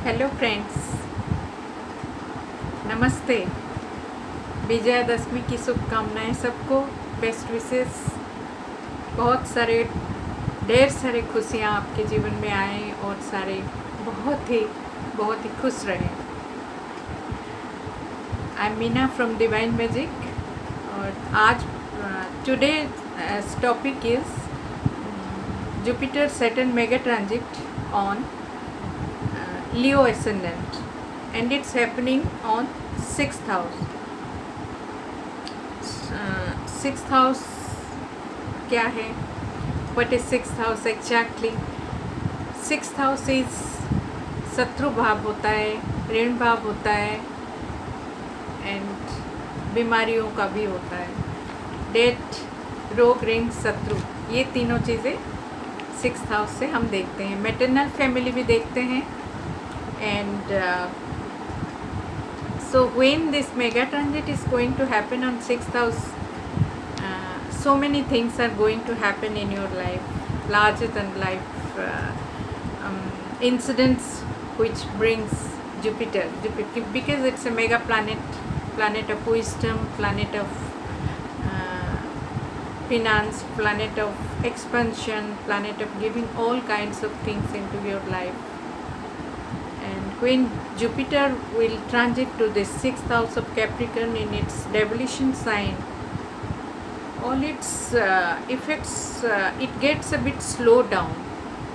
Hello friends, नमस्ते। विजयादशमी की शुभकामनाएं सबको, बेस्ट विशेस। ढेर सारे खुशियाँ आपके जीवन में आए और सारे बहुत ही खुश रहें। I am Meena from divine magic और आज today topic is Jupiter Saturn mega transit on Leo ascendant and it's happening on 6th house. 6th house क्या है? What is 6th house exactly? 6th house is शत्रु भाव होता है, ऋण भाव होता है एंड बीमारियों का भी होता है। डेथ, रोग, ऋण, शत्रु, ये तीनों चीज़ें 6th हाउस से हम देखते हैं। मैटरनल फैमिली भी देखते हैं। And so when this mega transit is going to happen on 6th house, so many things are going to happen in your life, larger than life incidents which brings Jupiter, because it's a mega planet of wisdom, planet of finance, planet of expansion, planet of giving all kinds of things into your life. When Jupiter will transit to the 6th house of Capricorn in its devolution sign, all its effects, it gets a bit slowed down.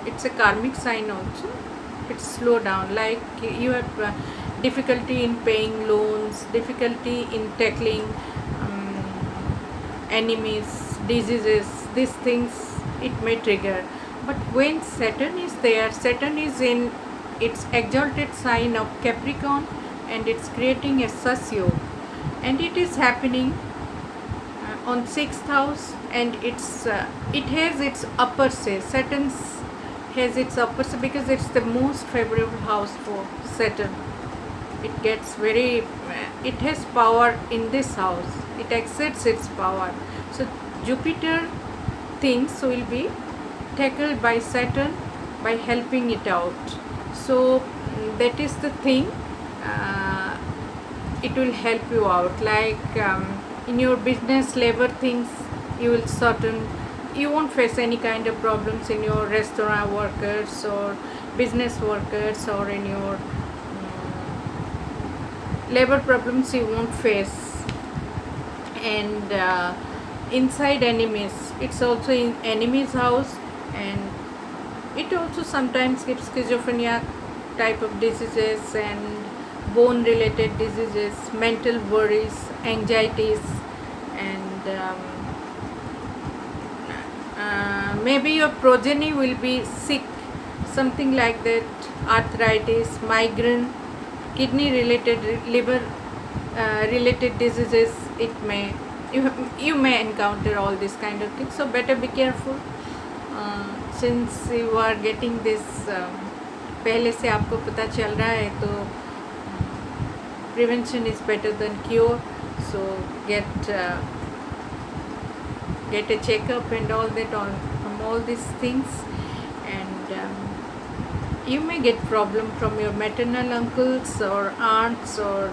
It's a karmic sign also. It's slow down, like you have difficulty in paying loans, difficulty in tackling enemies, diseases, these things it may trigger. But when Saturn is there, Saturn is in its exalted sign of Capricorn and it's creating a Sas Yoga, and it is happening on 6th house, and it has its upper say. Saturn has its upper say because it's the most favorable house for Saturn. It gets it has power in this house. It exerts its power. So Jupiter things will be tackled by Saturn by helping it out. So that is the thing, it will help you out, like in your business labor things, you won't face any kind of problems in your restaurant workers or business workers, or in your labor problems you won't face. And inside enemies, it's also in enemies house, and it also sometimes gives schizophrenia type of diseases and bone related diseases, mental worries, anxieties, and maybe your progeny will be sick, something like that. Arthritis, migraine, kidney related, liver related diseases, you may encounter all these kind of things. So better be careful. Since you are getting this, पहले से आपको पता चल रहा है, तो prevention is better than cure. So get a checkup and all that from all these things. And you may get problem from your maternal uncles or aunts or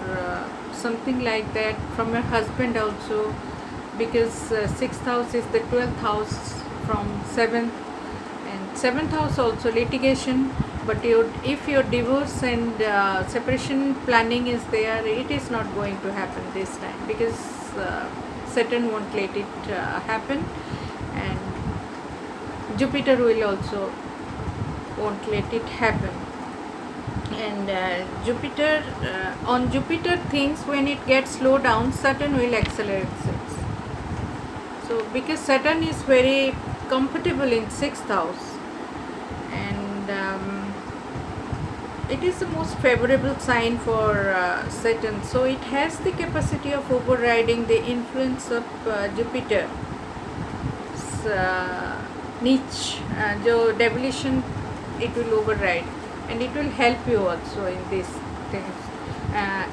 something like that, from your husband also, because 6th house is the 12th house from 7th, and 7th house also litigation. But if your divorce and separation planning is there, it is not going to happen this time, because Saturn won't let it happen, and Jupiter will also won't let it happen. And Jupiter, on Jupiter things, when it gets slowed down, Saturn will accelerate it. So because Saturn is very comfortable in 6th house, and it is the most favorable sign for Saturn, so it has the capacity of overriding the influence of Jupiter. Niche, जो devolution, it will override, and it will help you also in these things,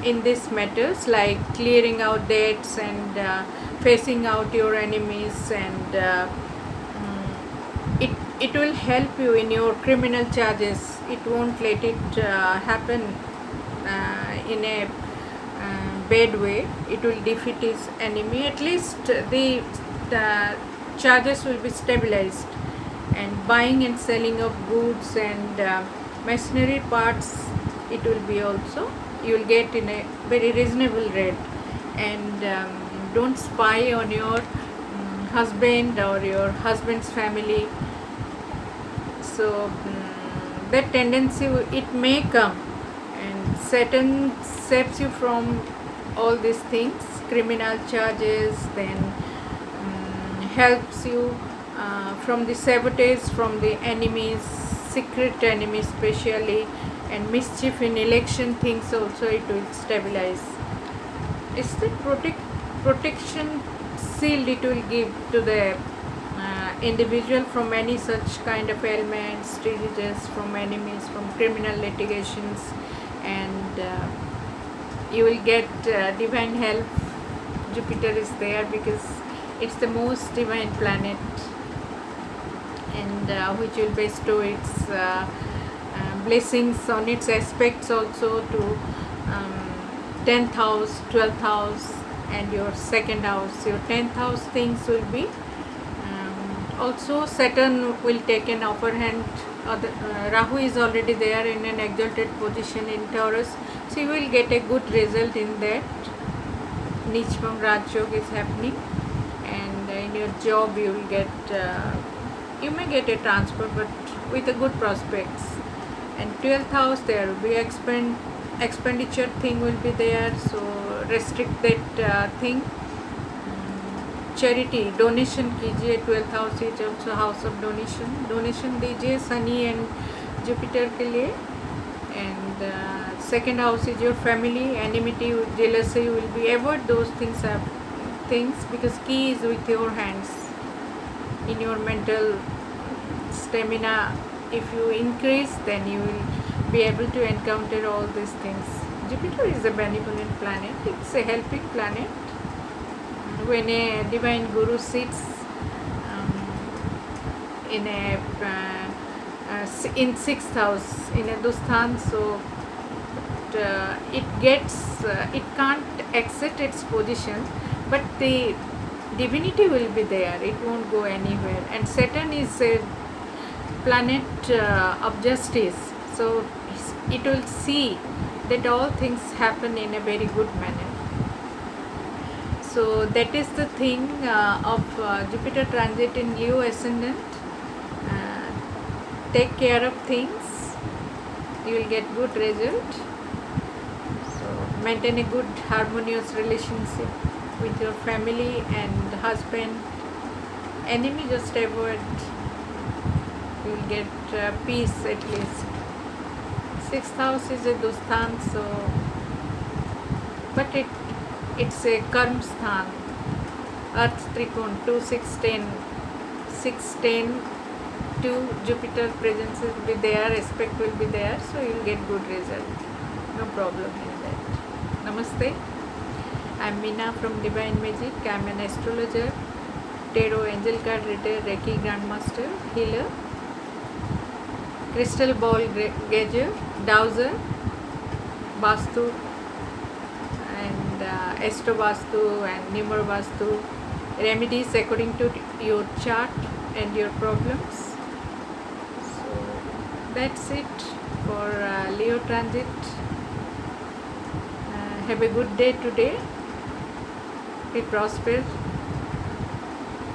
in these matters, like clearing out debts and facing out your enemies, and it will help you in your criminal charges. it won't let it happen in a bad way. It will defeat his enemy. At least the charges will be stabilized, and buying and selling of goods and machinery parts, it will be also, you will get in a very reasonable rate. And don't spy on your husband or your husband's family. So that tendency it may come, and Satan saves you from all these things, criminal charges, then helps you from the sabotage from the enemies, secret enemies especially, and mischief in election things also it will stabilize. It's the protection shield it will give to the individual from any such kind of ailments, diseases, from enemies, from criminal litigations, and you will get divine help. Jupiter is there because it's the most divine planet, and which will bestow its blessings on its aspects also to 10th house, 12th house, and your second house. Your 10th house things will be also Saturn will take an upper hand. Rahu is already there in an exalted position in Taurus, so you will get a good result in that. Nichvam Raj Yoga is happening, and in your job you will get you may get a transfer, but with a good prospects. And 12th house, there will be expenditure thing will be there, so restrict that thing. Charity donation कीजिए. 12th house is also house of donation दीजिए Shani and Jupiter के लिए. And second house is your family, enmity, jealousy will be, avoid those things because key is with your hands. In your mental stamina, if you increase, then you will be able to encounter all these things. Jupiter is a benevolent planet, it's a helping planet. When a divine guru sits in a in 6th house in a Dusthan, so it gets it can't exit its position, but the divinity will be there, it won't go anywhere. And Saturn is a planet of justice, so it will see that all things happen in a very good manner. So that is the thing of Jupiter transit in Leo ascendant. Take care of things, you will get good result. So maintain a good harmonious relationship with your family and husband. Enemy just avoid, you will get peace at least. 6th house is a Dusthan, so but it's a Karm Sthan, Earth Trikon 2, 6, 10. 6, 10, 2 Jupiter presence will be there, aspect will be there, so you will get good result. No problem in that. Namaste. I am Meena from Divine Magic. I am an astrologer, tarot, angel card reader, Reiki grandmaster, healer, crystal ball gauger, dowser, Vastu, and Astro Vastu and Numer Vastu, remedies according to your chart and your problems. So that's it for Leo transit. Have a good day today. Be prosper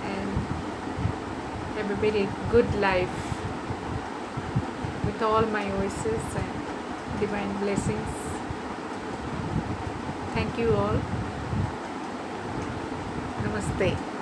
and have a very good life with all my wishes and divine blessings. Thank you all. Namaste.